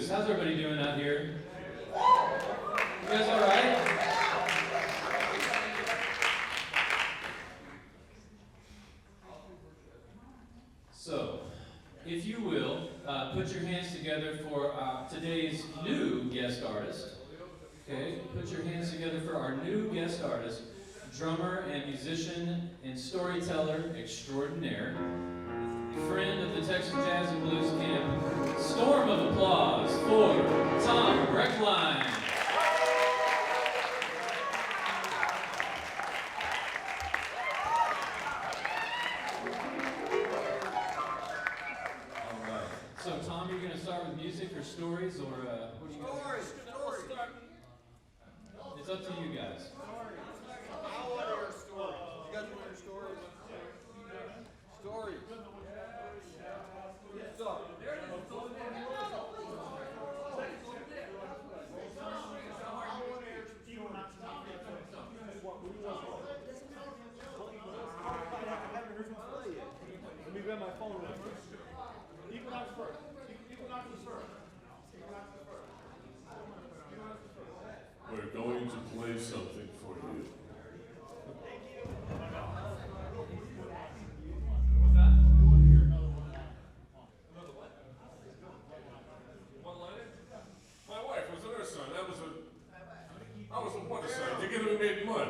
Newhouse. How's everybody doing out here? You guys all right? So, if you will, put your hands together for today's new guest artist. Okay, put your hands together for our new guest artist, drummer and musician and storyteller extraordinaire, friend of the Texas Jazz and Blues Camp. Storm of applause for Tom Brechtlein. All right. So Tom, you're going to start with music or stories, or what do you guys? Stories. It's up to you guys. I want to hear stories. You guys want to hear stories? Stories. So, let me grab my phone real quick. Equinox first. Equinox is first. We're going to play something for you. What's that? Another what? One liner? My wife was on her son. I was a water son. Together we made mud.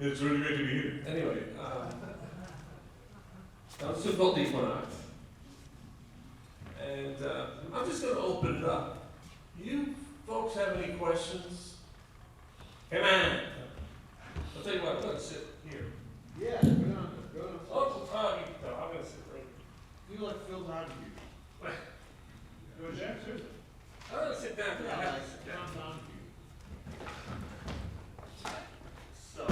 It's really great to be here. Anyway, that was just called Equinox. And I'm just going to open it up. You folks have any questions? Come on. I'll tell you what, I'm going to sit here. Yeah, go on. Oh, no, I'm going to sit right here. You like Phil Donahue. Who's that, sir? I'm going to sit down because I have to sit down. So.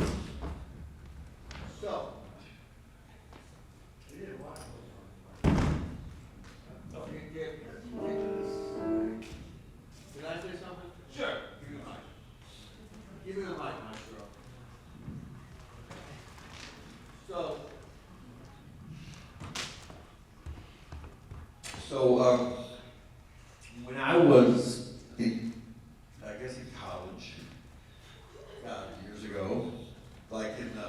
Did I say something? Sure. Give me the mic, Maestro. So, when I was in, I guess in college, years ago, like in the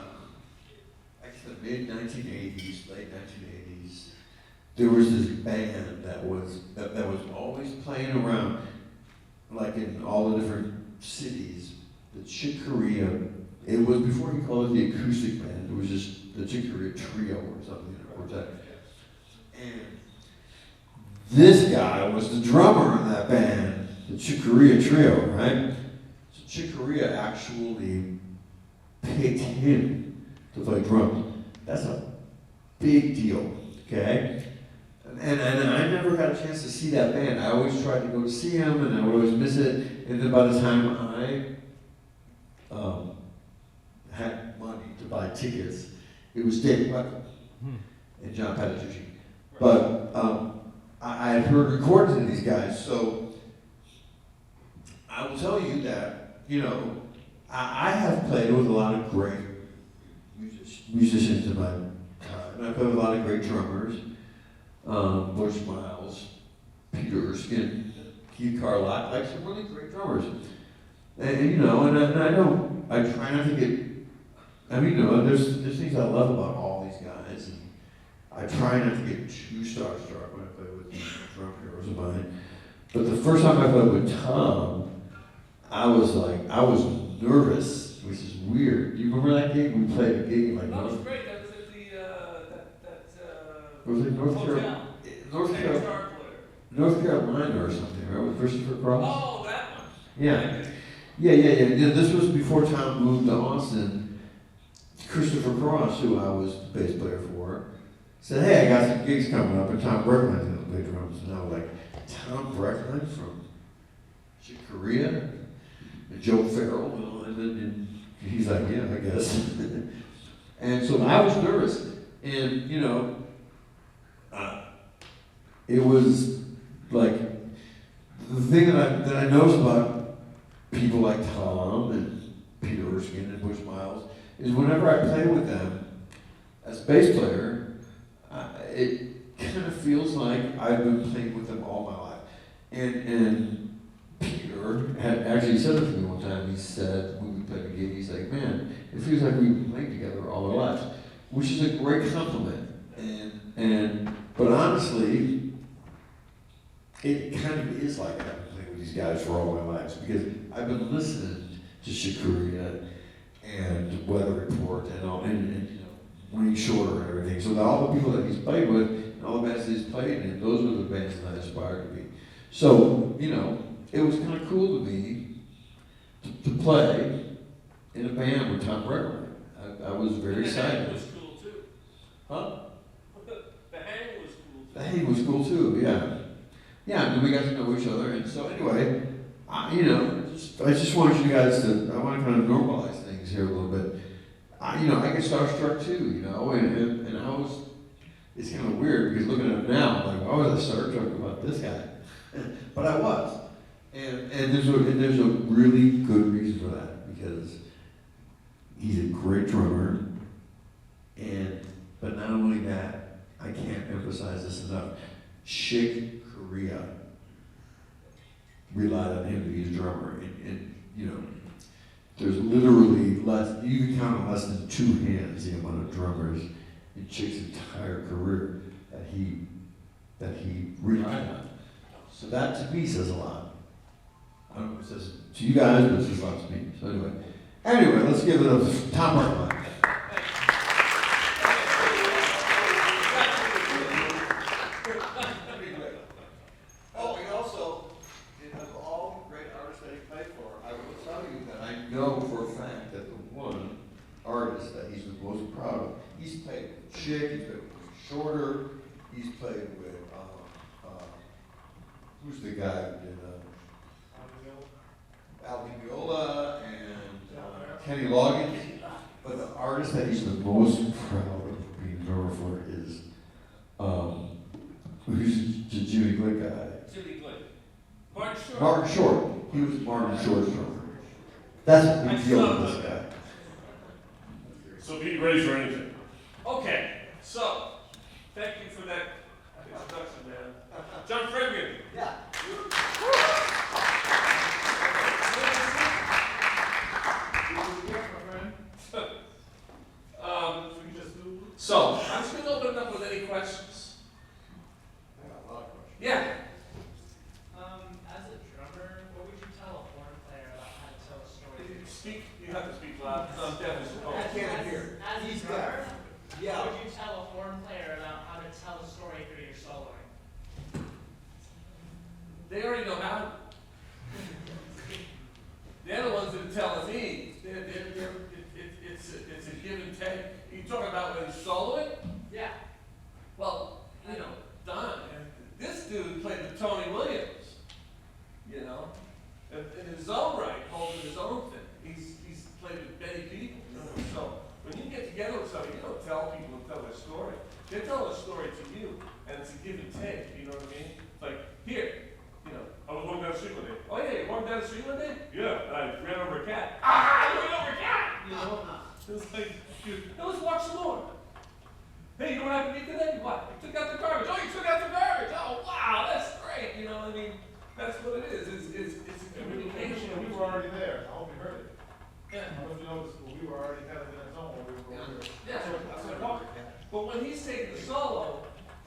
mid-1980s, late 1980s, there was this band that was always playing around, like in all the different cities. The Chick Corea, it was before he called it the acoustic band, it was just the Chick Corea Trio or something, or that. And this guy was the drummer in that band, the Chick Corea Trio, right? So Chick Corea actually picked him to play drums. That's a big deal, okay? And I never got a chance to see that band. I always tried to go to see him, and I would always miss it. And then by the time I had money to buy tickets, it was David Weckl and John Patitucci. But I had heard recordings of these guys, so I will tell you that, I have played with a lot of great musicians in my time. And I played with a lot of great drummers. Bush Miles, Peter Erskine, Keith Carlock, like some really great drummers. And I know, I try not to get, there's things I love about all these guys. And I try not to get too starstruck when I play with these drum heroes of mine. But the first time I played with Tom, I was nervous, which is weird. Do you remember that gig? We played a gig like That was great. That was at was it North Carolina? North Carolina or something, right? With Christopher Cross? Oh, that one. Yeah. Yeah. This was before Tom moved to Austin. Christopher Cross, who I was the bass player for, said, "Hey, I got some gigs coming up, and Tom Brechtlein going to play drums." And I was like, "Tom Brechtlein from Chick Corea? And Joe Farrell?" And he's like, "Yeah, I guess." And so I was nervous. And, it was like, the thing that I noticed about people like Tom and Peter Erskine and Bush Miles is whenever I play with them as a bass player, it kind of feels like I've been playing with them all my life. And Peter had actually said it to me one time. He said, when we played a gig, he's like, "Man, it feels like we've been playing together all our lives," which is a great compliment. But honestly, it kind of is like I've been playing with these guys for all my lives, because I've been listening to Chick Corea and Weather Report and all, and Wayne Shorter and everything. So all the people that he's played with and all the bands that he's played in, those were the bands that I aspired to be. So, it was kind of cool to me to play in a band with Tom Brechtlein. I was very excited. The hang was cool too. Huh? The hang was cool too. The hang was cool too, yeah. Yeah, and we got to know each other, and so anyway, I just want you guys to, I want to kind of normalize things here a little bit. I get starstruck too, and I was, it's kind of weird because looking at it now, I'm like, why was I starstruck about this guy? But I was, and there's a really good reason for that, because he's a great drummer, but not only that, I can't emphasize this enough. Chick Corea relied on him to be his drummer, and there's literally you can count on less than two hands the amount of drummers in Chick's entire career that he relied on. So that to me says a lot. I don't know if it says to you guys, but it says a lot to me. So anyway, Anyway, let's give it a Tom Brechtlein. That'd be great. Oh, and also, of all great artists that he played for, I will tell you that I know for a fact that the one artist that he's the most proud of, he's played with Chick, he's played with Shorter, he's played with, who's the guy who did, Al Viola and Kenny Loggins. But the artist that he's the most proud of being known for is, who's the Jimmy Glick guy? Jimmy Glick. Martin Short. Martin Short. He was Martin Short's drummer. That's a big deal with this guy. So be ready for anything. Okay, so, thank you for that introduction, man. John Frederick. Yeah. So, I'm just going to open it up with any questions. I got a lot of questions. Yeah. As a drummer, what would you tell a horn player about how to tell a story? You have to speak loud. I'm deaf as a I can't hear. As a He's drummer, deaf. Yeah. what would you tell a horn player about how to tell a story through your soloing? They already know how. They're the ones that are telling me. It's a give and take. You talking about when he's soloing? Yeah. Well, Don, this dude played with Tony Williams, in his own right, holding his own thing. He's played with many people, So when you get together with somebody, you don't tell people to tell their story. They tell a story to you, and it's a give and take. You know what I mean? It's like, here, I was walking down the street one day. Oh yeah, you walking down the street one day? Yeah, and I ran over a cat. Ah, you ran over a cat! It was like, dude, now let's watch some more. Hey, you know what happened to me today? What? You took out the garbage. Oh, you took out the garbage. Oh, wow, that's great. That's what it is. It's a communication. We were already there. I hope you heard it. Yeah. I don't know if you noticed, but we were already kind of in that zone when we were over here. Yeah. But when he's taking the solo,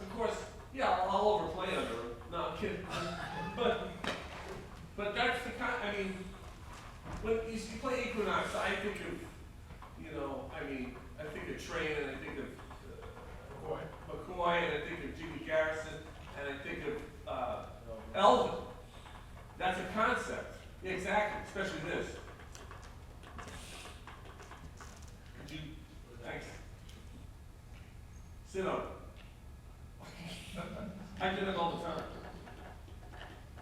of course, yeah, I'll overplay under him. No, I'm kidding. But that's the kind. When you play Equinox, I think of, I think of Train, and I think of McQueen, and I think of Jimmy Garrison, and I think of Elvin. That's a concept. Yeah, exactly, especially this. Could you, thanks. Sit on it. I do it all the time.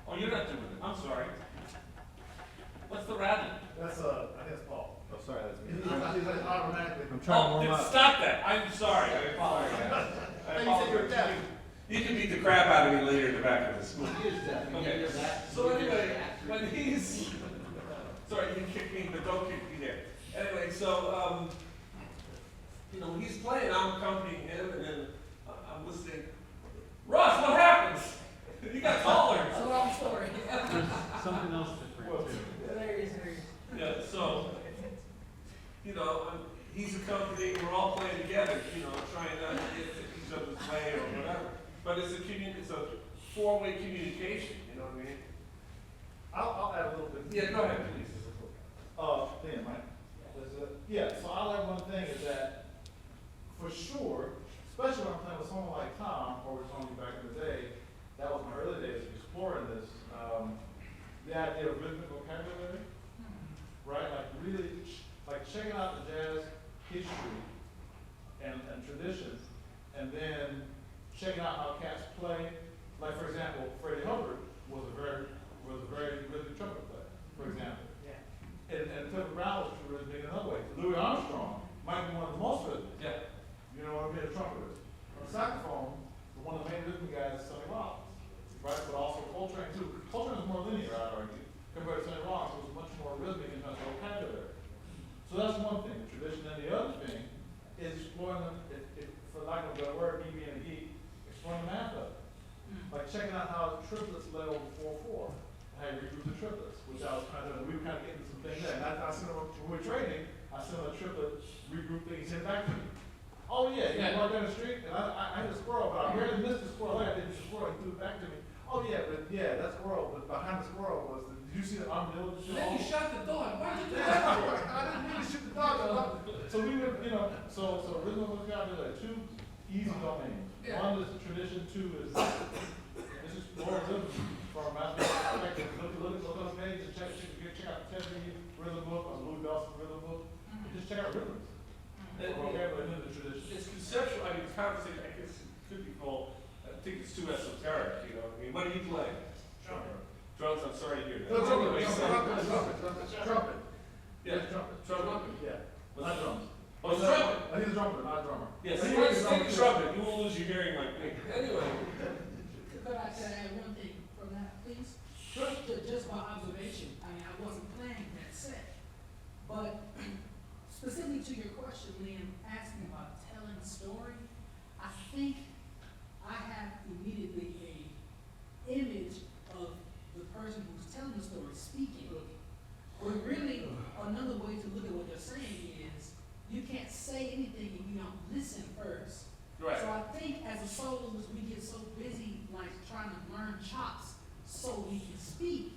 Oh, you're not doing it. I'm sorry. What's the rattling? That's, I think that's Paul. Oh, sorry, that's me. He's like automatically. I'm Stop that. I'm sorry. I apologize. You can beat the crap out of me later in the back of the school. Okay. So anyway, when he's, sorry, you can kick me, but don't kick me there. Anyway, so, when he's playing, I'm accompanying him, and then I'm listening. Russ, what happens? You got taller. It's a long story. Something else different too. Yeah, so, he's accompanying, we're all playing together, trying not to get in each other's way or whatever. But it's a four-way communication, you know what I mean? I'll add a little bit. Yeah, go ahead, please. Dan, right? Yeah, so I'll add one thing is that, for sure, especially when I'm playing with someone like Tom, or with someone back in the day, that was my early days of exploring this, the idea of rhythmic vocabulary, right? Like really, checking out the jazz history and traditions, and then checking out how cats play. Like for example, Freddie Hubbard was a very rhythmic trumpet player, for example. Yeah. And Clifford Brown was rhythmic in another way. Louis Armstrong might be one of the most rhythmic. Yeah. You know what I mean? A trumpetist. On the saxophone, one of the main rhythmic guys is Sonny Rollins, right? But also Coltrane too. Coltrane is more linear, I'd argue, compared to Sonny Rollins, who was much more rhythmic in terms of vocabulary. So that's one thing, the tradition. And the other thing is exploring, for lack of a better word, me being a geek, exploring the math of it. Like checking out how triplets lay over 4/4, and how you regroup the triplets, which I was we were kind of getting some things there. And I sent them, when we were training, I sent them a triplet regroup thing, he sent back to me. Oh yeah, you walk down the street, and I hit a squirrel, but I rarely missed the squirrel. Like I did the squirrel, he threw it back to me. Oh yeah, but yeah, that squirrel, but behind the squirrel was did you see the armadillo? And then you shot the dog. Why did you do that for? I didn't So we would, you know, so rhythm was got to like two easy domains. Yeah. One is tradition, two is, this is more rhythm from a mathematical perspective. Look on the page and check out the Teddy rhythm book or Louis Dawson rhythm book. Just check out rhythms. And- Vocabulary and the tradition. It's conceptual, I mean, conversation, I guess it could be called, I think it's too esoteric, you know, I mean, what do you play? Drums, I'm sorry to hear that. No, trumpet, Anyway, trumpet. Yeah, Trumpet. trumpet. Yeah, not drums. Oh, it's trumpet. I think it's trumpet, not drummer. Yes, I you think want it's to take a trumpet, you won't lose your hearing like me. Anyway, Could I add one thing from that, please? Just by observation, I mean, I wasn't playing that set, but specifically to your question, Liam, asking about telling a story, I think I have immediately a image of the person who's telling the story speaking. But really, another way to look at what they're saying is, you can't say anything if you don't listen first. right. So I think as a soloist, we get so busy like trying to learn chops so we can speak,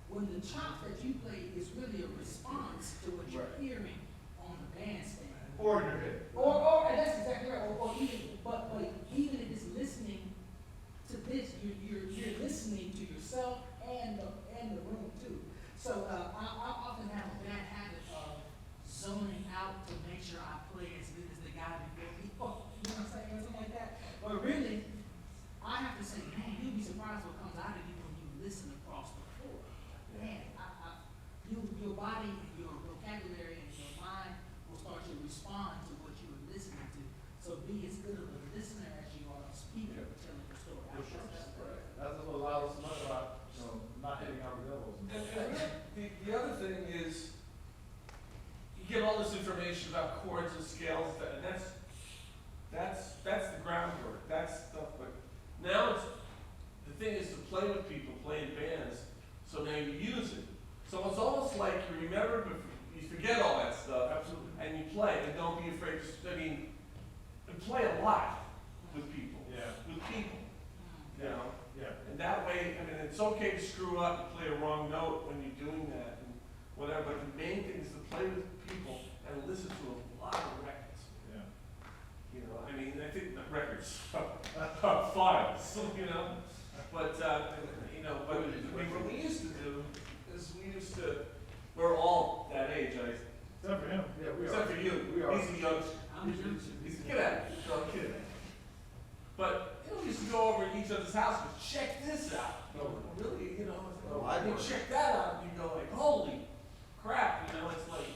when the chops that you play is really a response to what you're hearing on the bandstand. Or in your head. Or and that's exactly right. Or even, but even if it's listening to this, you're listening to yourself and the room too. So I often have a bad habit of zoning out to make sure I play as good as the guy before me. Oh, you know what I'm saying, or something like that. But really, I have to say, man, you'll be surprised what comes out of you when you listen across the floor. Man, your body and your vocabulary and your mind will start to respond to what you were listening to. So be as good of a listener as you are a speaker telling the story. I guess that's right. That's what allows us so much about, not hitting our elbows. And the other thing is, you get all this information about chords and scales, and that's the groundwork, that's stuff, but now the thing is to play with people, play in bands, so now you use it. So it's almost like you remember, but you forget all that stuff. Absolutely. And you play, and don't be afraid to, and play a lot with people. Yeah. With people, you know? Yeah. And that way, I mean, it's okay to screw up and play a wrong note when you're doing that and whatever, but the main thing is to play with people and listen to a lot of records. Yeah. You know, I mean, I think not records, files, you know? But, you know, but I mean, what we used to do is we're all that age, Except for him. Yeah, we are. except for you. We are. He's a young, he's a kid at it. No, I'm kidding. But, you know, we used to go over to each other's house and check this out. No, really, you know, Oh, I you know. check that out and you go like, holy crap, you know, it's like,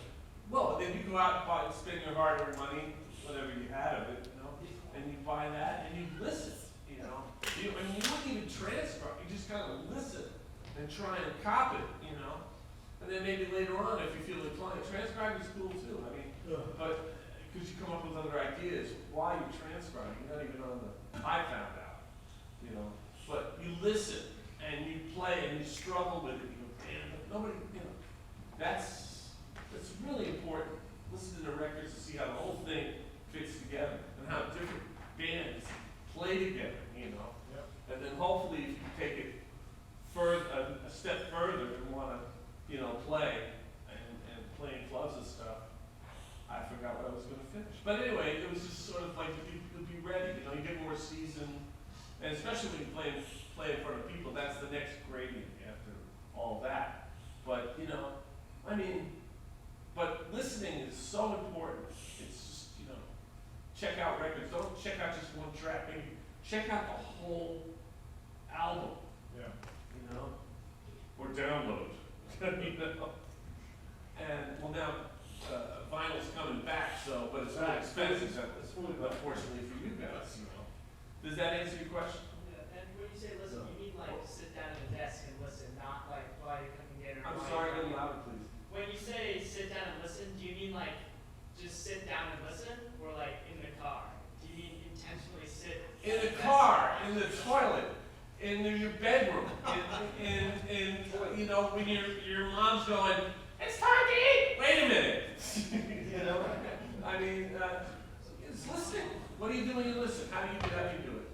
well, then you go out and buy, spend your hard-earned money, whatever you had of it, you know, and you buy that and you listen, you know. You wouldn't even transcribe, you just kind of listen and try and copy it, you know. And then maybe later on, if you feel inclined, transcribing is cool too, I mean, but, because you come up with other ideas, why you transcribe, you're not even on the, I found out, you know. But you listen, and you play, and you struggle with it, you go, damn, but nobody, you know, that's really important. Listen to the records to see how the whole thing fits together, and how different bands play together, you know. Yep. And then hopefully, if you take it further, a step further, and wanna, you know, play, and play in clubs and stuff, I forgot what I was gonna finish. But anyway, it was just sort of like, to be ready, you know, you get more seasoned, and especially when you play in front of people, that's the next gradient after all that. But, you know, I mean, but listening is so important. It's just, you know, check out records. Don't check out just one track. Maybe check out the whole album, Yeah. you know, or download, you know. And, well, now, vinyl's coming back, so, but it's really expensive, unfortunately for you guys, you know. Does that answer your question? Yeah, and when you say listen, you mean like sit down at a desk and listen, not like while you're cooking dinner. I'm while sorry, a you're- little louder, please. When you say sit down and listen, do you mean like just sit down and listen, or like in the car? Do you mean intentionally sit? In at the a desk car, and in the toilet, in your bedroom, in you know, when your mom's going, it's time to eat. Wait a minute. You know, I mean, it's listening. What do you do when you listen? How do you do it?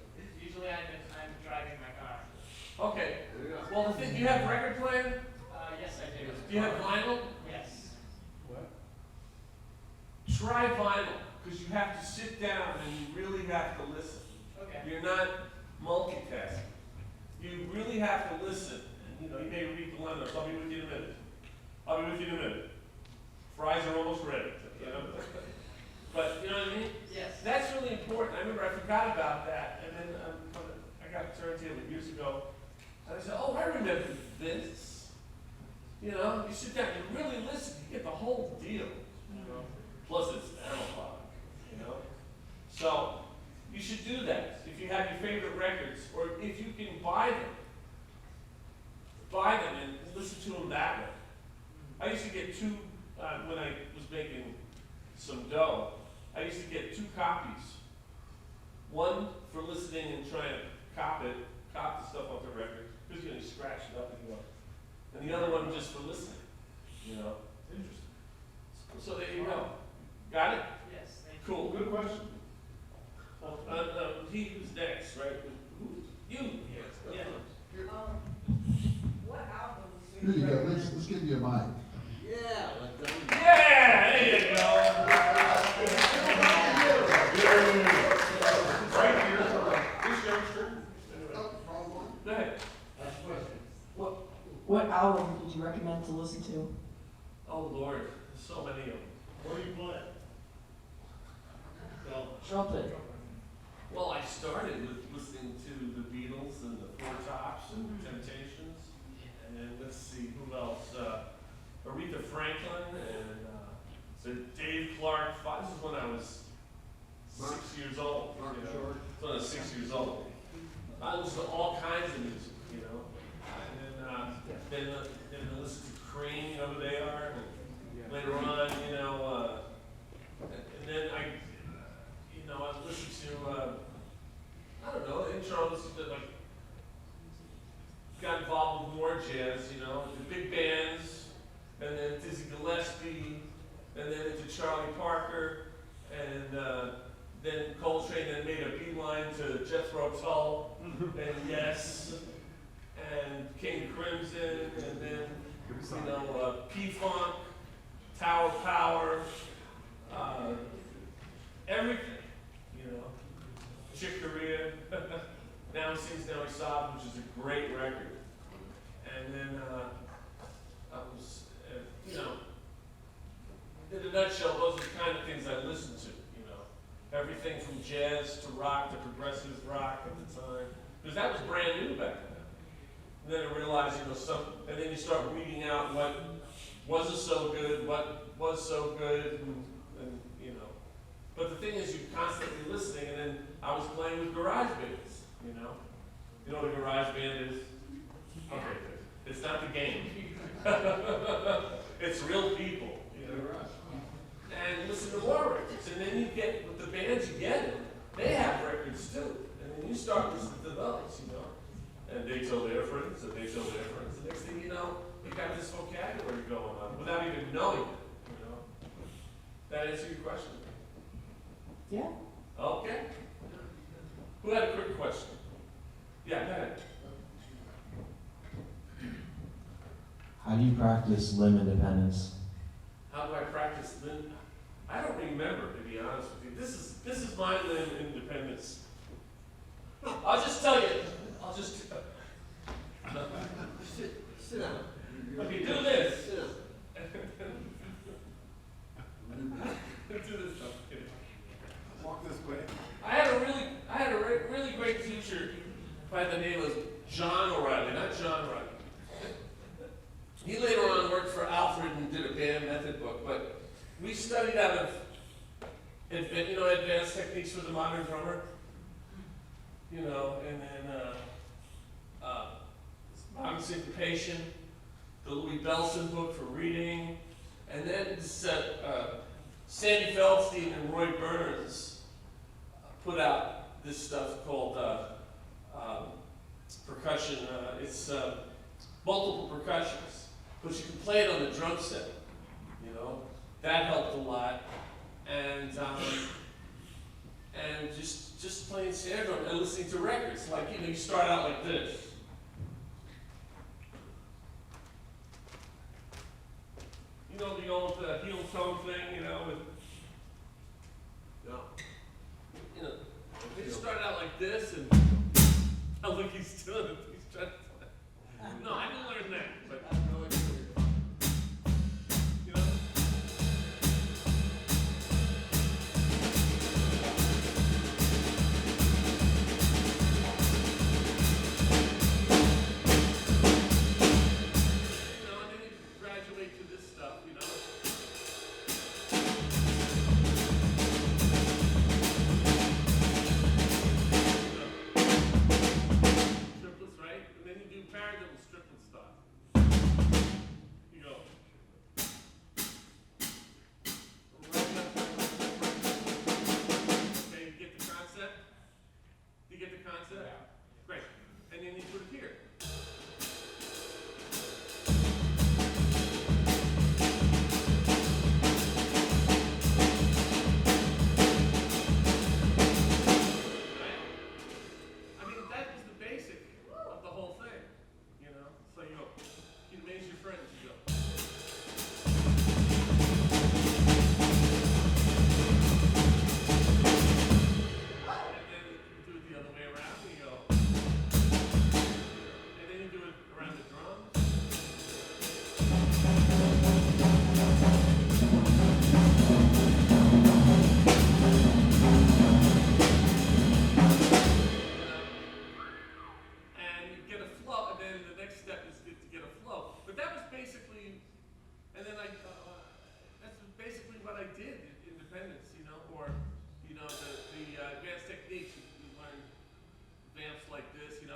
Usually I'm driving my car. Okay. Well, the thing, do you have record player? Yes, I do. Do you have vinyl? Yes. What? try vinyl, because you have to sit down and you really have to listen. Okay. You're not multitasking. You really have to listen. And, you know, you may read the line notes. I'll be with you in a minute. I'll be with you in a minute. Fries are almost ready. You know? But, you know what I mean? Yes. That's really important. I remember I forgot about that, and then I got a turntable years ago, and I said, oh, I remember this. You know, you sit down, you really listen, you get the whole deal. You know? Plus it's analog, you know? So, you should do that. If you have your favorite records, or if you can buy them and listen to them that way. I used to get two, when I was making some dough, I used to get 2 copies. One for listening and trying to cop the stuff off the record, because you know, you scratch it up and you go. And the other one just for listening, you know? Interesting. So there you go. Got it? Yes, thank you. Cool. Good question. He who's next, right? Who? You. Yeah. What album? Here you go, let's give you a mic. Yeah, like that. Yeah, there you go. Right here, this youngster. Go ahead. Last question. What album did you recommend to listen to? Oh Lord, there's so many of them. What do you play? Well, Trumpet. Well, I started with listening to the Beatles and the Four Tops and Temptations, and then let's see who else. Aretha Franklin and so Dave Clark. This is when I was 6 years old. Mark You know? Short. This is when I was 6 years old. I listened to all kinds of music, you know, and then I listened to Cream, you know who they are. And later on, you know, and then I listened to. I don't know, intros that like got involved with more jazz, you know, the big bands, and then Dizzy Gillespie, and then into Charlie Parker, and then Coltrane then made a beeline to Jethro Tull, and Yes, and King Crimson, and then, you know, P-Funk, Tower Power, everything, you know. Chick Corea, Now He Sings, Now He Sobs, which is a great record. And then I was, you know, in a nutshell, those are the kind of things I listened to, you know. Everything from jazz to rock to progressive rock at the time. Because that was brand new back then. And then I realized, you know, and then you start weeding out what wasn't so good, what was so good, and you know. But the thing is, you're constantly listening, and then I was playing with garage bands, you know? You know what a garage band is? Okay, good. It's not the game. It's real people, you know? And listen to more records, and then you get, with the bands you get, they have records too. And then you start listening to those, you know? And they tell their friends, and they tell their friends. The next thing you know, you got this vocabulary going on without even knowing it, you know? That answer your question? Yeah. Okay. Who had a quick question? Yeah, go ahead. How do you practice limb independence? How do I practice limb? I don't remember, to be honest with you. This is my limb independence. I'll just tell you. I'll just Sit down. okay, do this. Sit down. Do this stuff. Kidding. Walk this way. I had a really great teacher by the name of John O'Reilly, not John O'Reilly. He later on worked for Alfred and did a band method book, but we studied out of, you know, advanced techniques for the modern drummer, you know, and then modern syncopation, the Louis Bellson book for reading, and then this, Sandy Feldstein and Roy Burns put out this stuff called percussion. It's multiple percussions, but you can play it on the drum set. You know, that helped a lot, and just playing snare drum and listening to records. Like, you know, you start out like this. You know, the old heel tone thing, you know, with Oh, look, he's still, he's trying to play. No, I didn't learn that, but, you know? You know, and then you graduate to this stuff, you know? Triplets, right? And then you do paradiddles, triplet stuff. You go. Okay, you get the concept? You get the concept? Yeah. Great. And then you put it here. Right? I mean, that was the basic of the whole thing, you know? So you go, you amaze your friends, you go. And then you do it the other way around, you go. And then you do it around the drums. And you get a flow, and then the next step is to get a flow. But that was basically, and then that's basically what I did in Independence, you know, or, you know, the advanced techniques, you learn vamps like this, you know.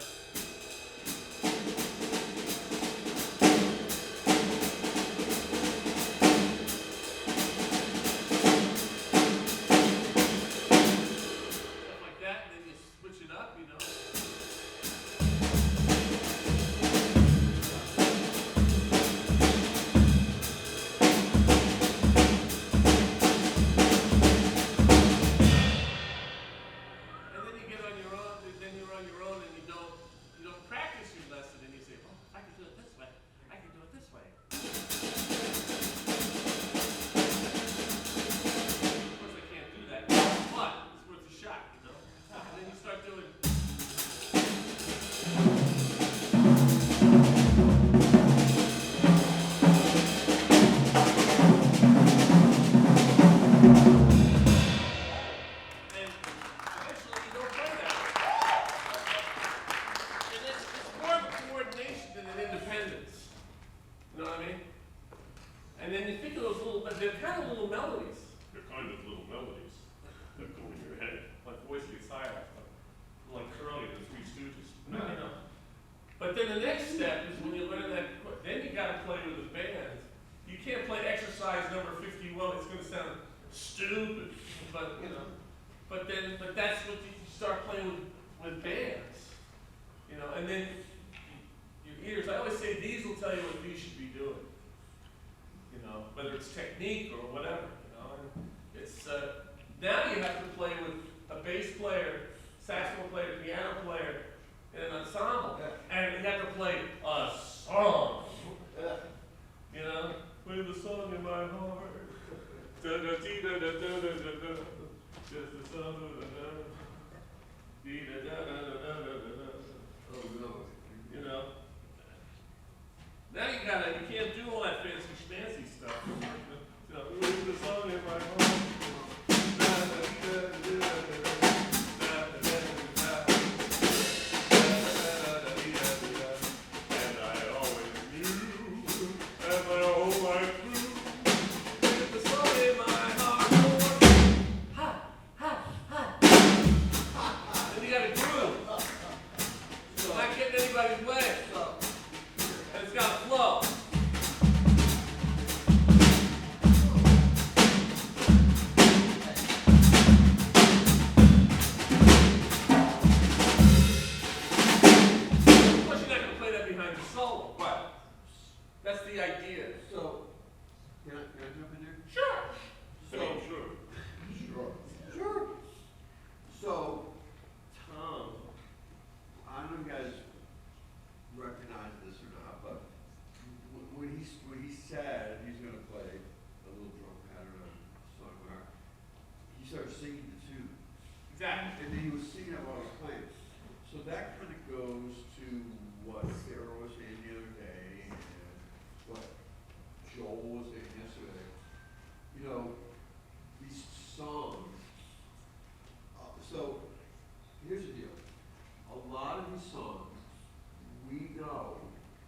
Stuff like that, and then you switch it up, you know. And then you get on your own, then you're on your own and you don't practice your lesson and you say, oh, if I can do it this way, I can do it this way. Of course I can't do that, but it's worth a shot, you know? And then you start doing. And eventually you don't play that. And it's more of a coordination than an independence. You know what I mean? And then you think of those little, they're kind of little melodies. They're kind of little melodies that go in your head. My voice gets higher, like Curly, the Three Stooges. No, I know. But then the next step is when you learn that, then you got to play with the band. You can't play exercise number 51. It's going to sound stupid, but you know. But that's what you start playing with bands, you know. And then your ears. I always say these will tell you what you should be doing, you know, whether it's technique or whatever, you know. And it's now you have to play with a bass player, saxophone player, piano player, in an ensemble, and you have to play a song. You know, play the song in my heart. Da da dee da da da da da da. Just the song da da da. Dee da da da da da da da. Oh no. You know. Now you can't do all that fancy stuff. You know, play the song in my heart. Da da dee da da da da da. Anybody's way. And it's got a flow. you know, these songs, so here's the deal. A lot of these songs, we know,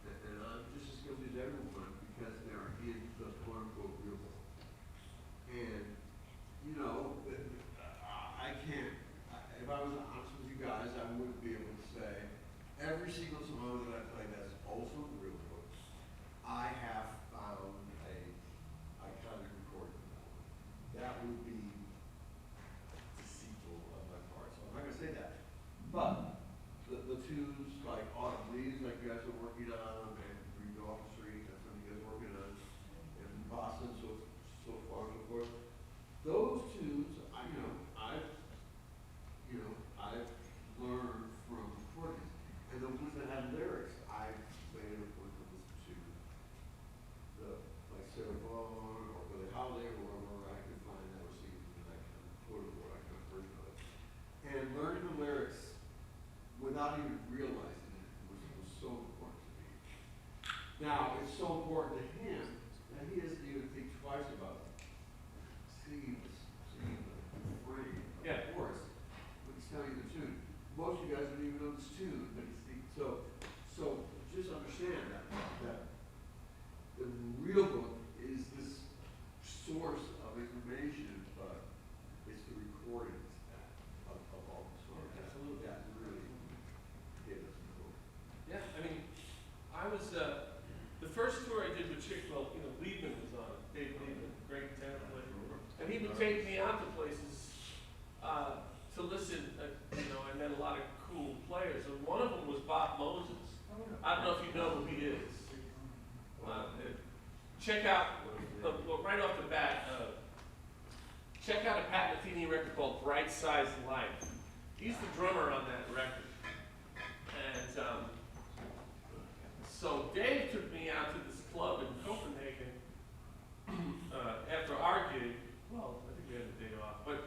and I'm just as guilty as everyone, because they're in the quote-unquote real book. And, you know, I can't, if I was honest with you guys, I wouldn't be able to say, every single song that I play that's also in the real book, I have found a iconic recording of that one. That would be deceitful of my part, so I'm not gonna say that. But the tunes like Autumn Leaves, like you guys are working on, and Green Off the Street, that's something you guys are working on, and Boston, so far and so forth. Those tunes, I've learned from recordings, and the ones that have lyrics, I've made it a point to listen to like Sarah Vaughan or Billie Holiday or wherever I could find that or see that kind of quote-unquote iconic version of it. And learning the lyrics without even realizing it was so important to me. Now, it's so important to him that he doesn't even think twice about singing the frame of the chorus when he's telling you the tune. Most of you guys don't even know this tune, but so just understand that the real book is this source of information, but it's the recordings of all the songs. Absolutely. That really gave us the book. Yeah, I mean, I was, the first tour I did with Chick-fil-A, Liebman was on it, Dave Liebman, great tenor player. And he would take me out to places, to listen, I met a lot of cool players, and one of them was Bob Moses. I don't know if you know who he is. Check out, well, right off the bat, check out a Pat Metheny record called Bright Size Life. He's the drummer on that record. And so Dave took me out to this club in Copenhagen after our gig. Well, I think we had the day off, but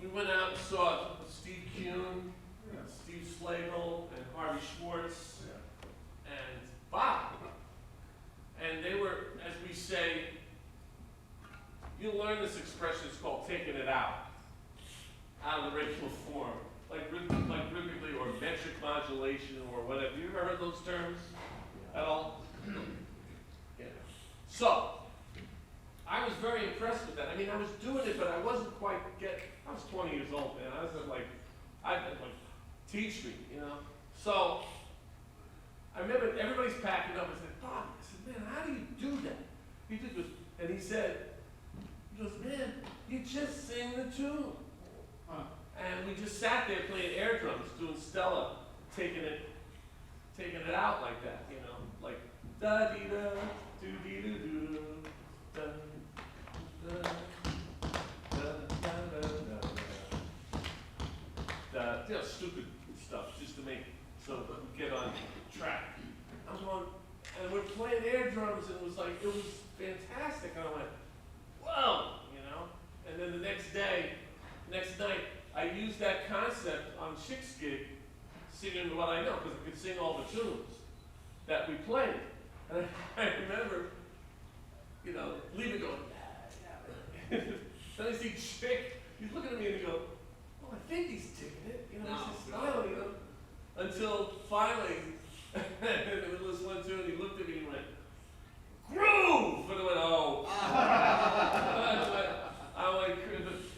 we went out and saw Steve Kuhn, Steve Slagle, and Harvey Schwartz, and Bob. And they were, as we say, you'll learn this expression, it's called taking it out of the regular form, like rhythmically or metric modulation or whatever. You ever heard those terms at all? Yeah. So, I was very impressed with that. I mean, I was doing it, but I wasn't quite I was 20 years old, man. I was like, teach me, So, I remember everybody's packing up and said, Bob, I said, man, how do you do that? He just goes, and he goes, man, you just sing the tune. And we just sat there playing air drums, doing Stella, taking it out like that, like da dee da, do dee doo doo, da da da da da da, stupid stuff just to make so that we get on track. I'm going, and we're playing air drums, and it was fantastic. And I went, whoa, And then the next night, I used that concept on Chick's gig, singing what I know, because I could sing all the tunes that we played. And I remember, Leva going, yeah. Then I see Chick, he's looking at me and he goes, well, I think he's digging it. He's just smiling, Until finally, in the middle of this one tune, he looked at me and went, groove! And I went, oh.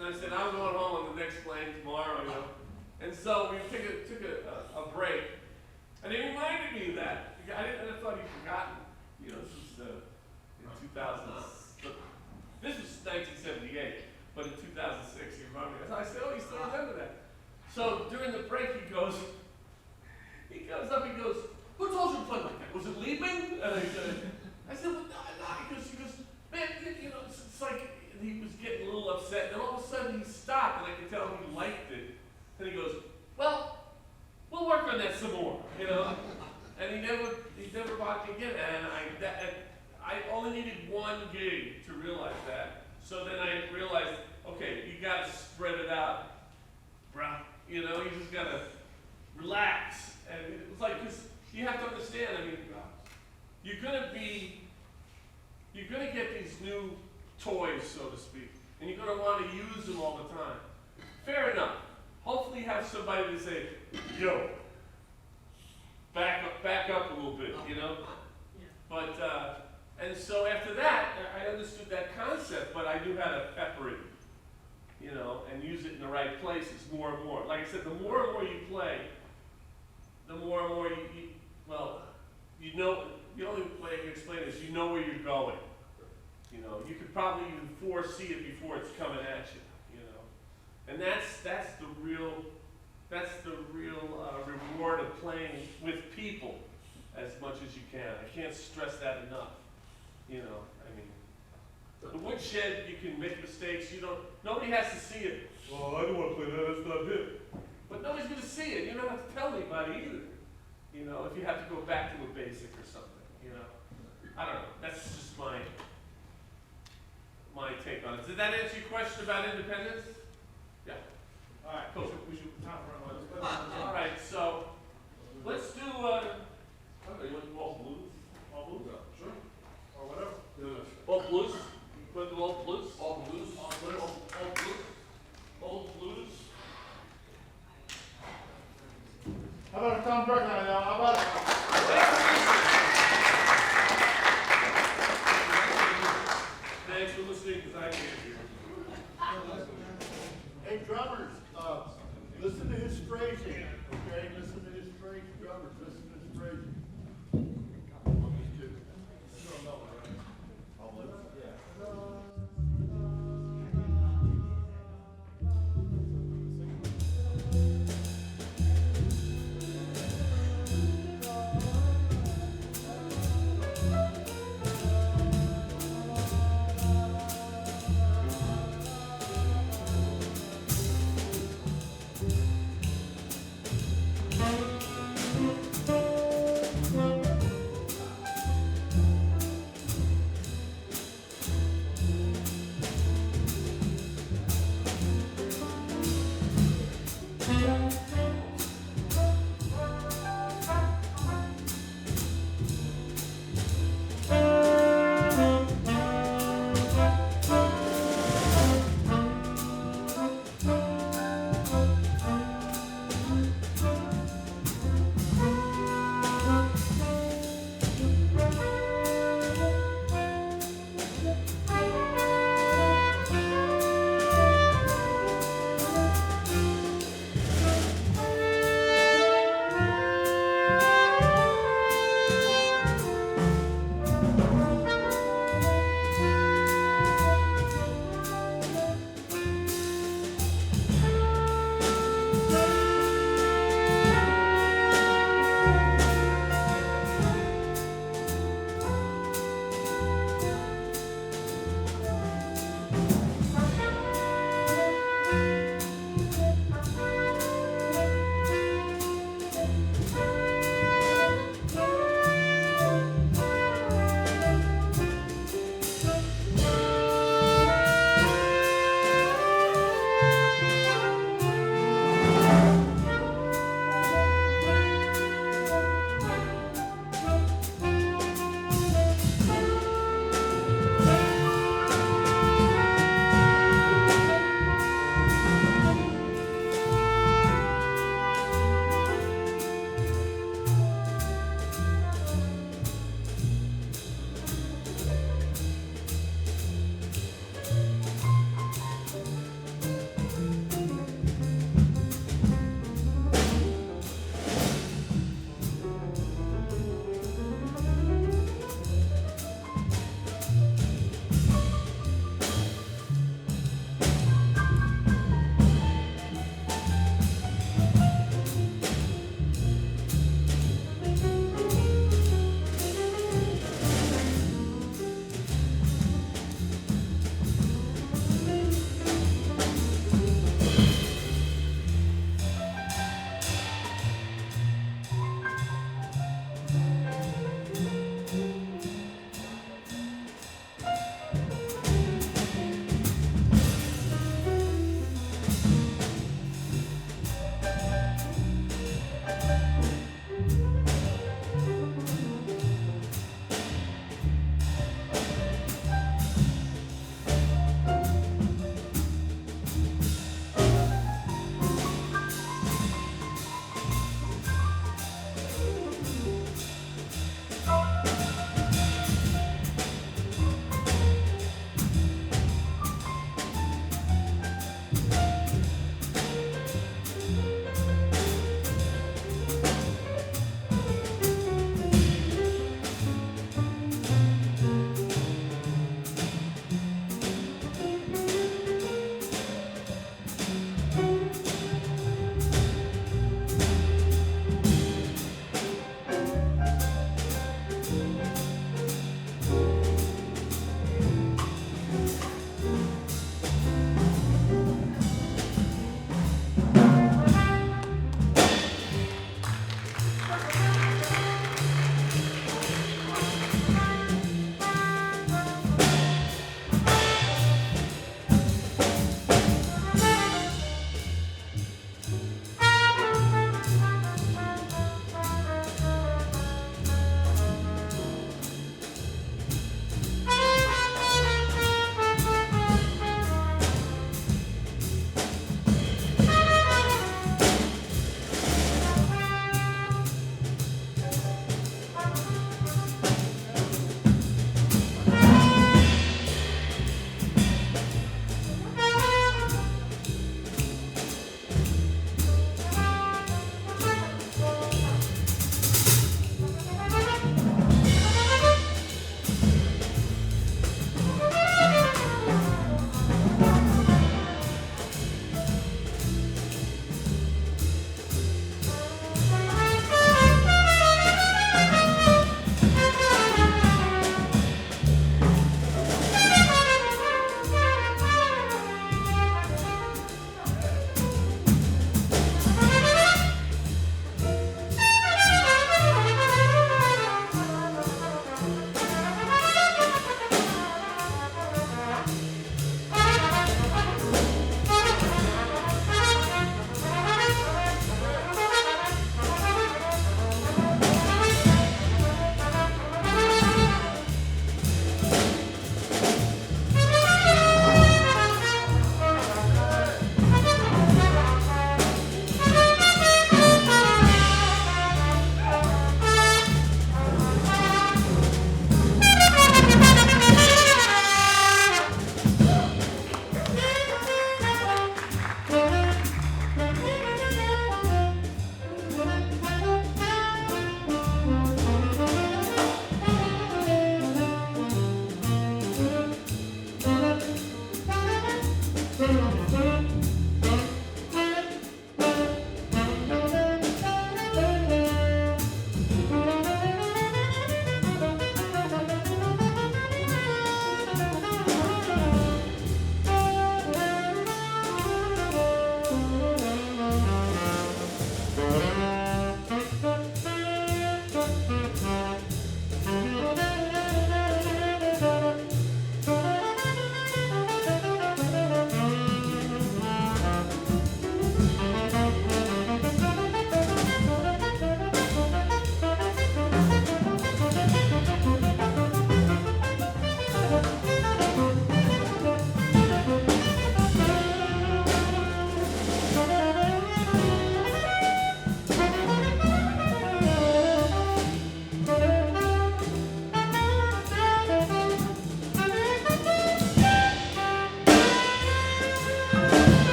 I said, I'm going home on the next plane tomorrow, And so we took a break. And he reminded me of that. I thought he'd forgotten. This was in 2000. This was 1978, but in 2006 he reminded me. I said, oh, you still remember that? So during the break he comes up, he goes, who told you to play like that? Was it Liebman? And I said, well, no. He goes, man, it's like, he was getting a little upset, and all of a sudden he stopped, and I could tell he liked it. And he goes, well, we'll work on that some more, And he never bought me again. And I only needed one gig to realize that. So then I realized, okay, you got to spread it out, bruh. You just got to relax. And it was like, because you have to understand, you're going to get these new toys, so to speak. And you're gonna wanna use them all the time. Fair enough. Hopefully you have somebody to say, yo, back up a little bit, you know? But, and so after that, I understood that concept, but I knew how to pepper it, you know, and use it in the right places more and more. Like I said, the more and more you play, the more and more you know, the only way I can explain it is you know where you're going. You know, you could probably even foresee it before it's coming at you, you know. And that's the real reward of playing with people as much as you can. I can't stress that enough. You know, I mean, the woodshed, you can make mistakes. Nobody has to see it. Oh, I don't want to play that. That's not it. But nobody's going to see it. You don't have to tell anybody either. You know, if you have to go back to a basic or something. You know, I don't know. That's just my take on it. Did that answer your question about independence? Yeah. All right, Cool. we should time for another. All right, so let's do. I don't know. You want to do all blues? All blues? Sure, or whatever. All blues? Want to do all blues? All blues? All blues? All blues? How about a Tom Brechtlein now? How about it? Thanks for listening, because I can't hear. Hey, drummers, listen to his phrasing, okay? Listen to his phrasing, drummers, listen to his phrasing.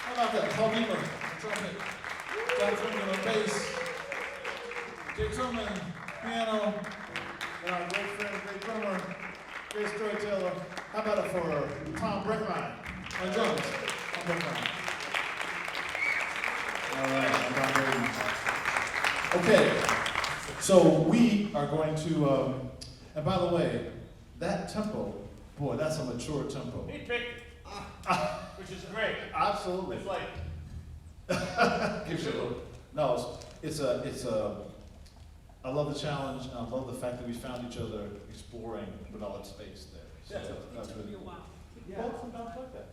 How about that? Paul Beamer, trumpet. John Tillman on bass. Jay Tillman, piano. And our great friend, great drummer, great storyteller. How about it for Tom Brechtlein on drums? Tom Brechtlein. All right, I'm very much. Okay, so we are going to, and by the way, that tempo, boy, that's a mature tempo. He picked it, which is great. Absolutely. It's like, Gives you a little, no, it's a, I love the challenge, and I love the fact that we found each other exploring with all that space there. So Yeah. that's really cool. yeah. Well, sometimes like that.